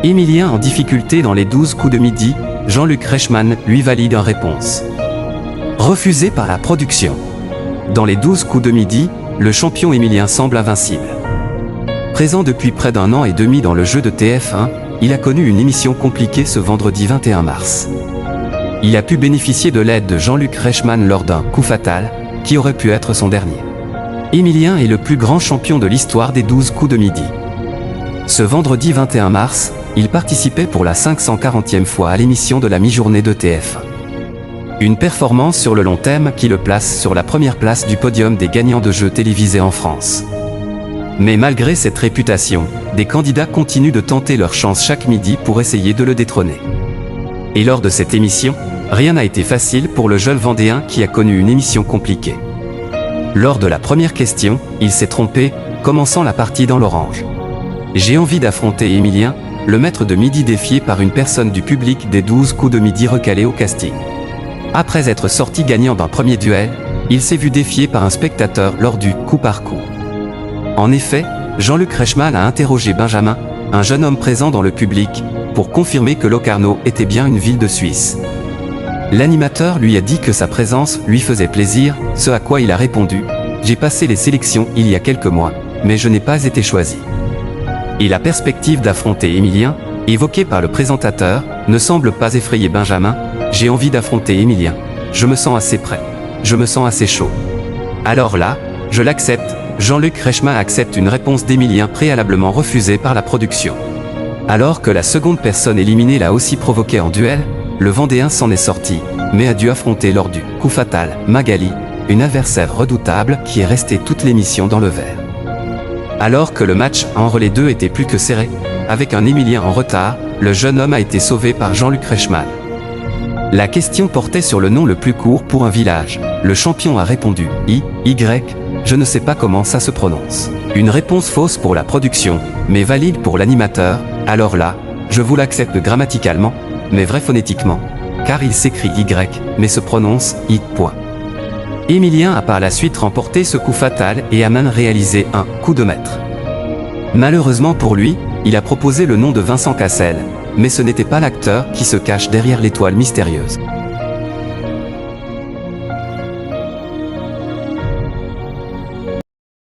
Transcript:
Émilien en difficulté dans les 12 coups de midi, Jean-Luc Reichmann lui valide une réponse. Refusé par la production. Dans les 12 coups de midi, le champion Émilien semble invincible. Présent depuis près d'un an et demi dans le jeu de TF1, il a connu une émission compliquée ce vendredi 21 mars. Il a pu bénéficier de l'aide de Jean-Luc Reichmann lors d'un coup fatal, qui aurait pu être son dernier. Émilien est le plus grand champion de l'histoire des 12 coups de midi. Ce vendredi 21 mars, il participait pour la 540e fois à l'émission de la mi-journée de TF1. Une performance sur le long terme qui le place sur la première place du podium des gagnants de jeux télévisés en France. Mais malgré cette réputation, des candidats continuent de tenter leur chance chaque midi pour essayer de le détrôner. Et lors de cette émission, rien n'a été facile pour le jeune Vendéen qui a connu une émission compliquée. Lors de la première question, il s'est trompé, commençant la partie dans l'orange. J'ai envie d'affronter Émilien, le maître de midi défié par une personne du public des 12 coups de midi recalés au casting. Après être sorti gagnant d'un premier duel, il s'est vu défié par un spectateur lors du coup par coup. En effet, Jean-Luc Reichmann a interrogé Benjamin, un jeune homme présent dans le public, pour confirmer que Locarno était bien une ville de Suisse. L'animateur lui a dit que sa présence lui faisait plaisir, ce à quoi il a répondu « J'ai passé les sélections il y a quelques mois, mais je n'ai pas été choisi ». Et la perspective d'affronter Émilien, évoquée par le présentateur, ne semble pas effrayer Benjamin. « J'ai envie d'affronter Émilien, je me sens assez prêt, je me sens assez chaud. » Alors là, je l'accepte. Jean-Luc Reichmann accepte une réponse d'Émilien préalablement refusée par la production. Alors que la seconde personne éliminée l'a aussi provoqué en duel, le Vendéen s'en est sorti, mais a dû affronter lors du coup fatal Magali, une adversaire redoutable qui est restée toute l'émission dans le vert. Alors que le match entre les deux était plus que serré, avec un Émilien en retard, le jeune homme a été sauvé par Jean-Luc Reichmann. La question portait sur le nom le plus court pour un village. Le champion a répondu « Y ». Je ne sais pas comment ça se prononce. Une réponse fausse pour la production, mais valide pour l'animateur. Alors là, je vous l'accepte grammaticalement, mais vrai phonétiquement, car il s'écrit Y, mais se prononce I. Émilien a par la suite remporté ce coup fatal et a même réalisé un coup de maître. Malheureusement pour lui, il a proposé le nom de Vincent Cassel, mais ce n'était pas l'acteur qui se cache derrière l'étoile mystérieuse.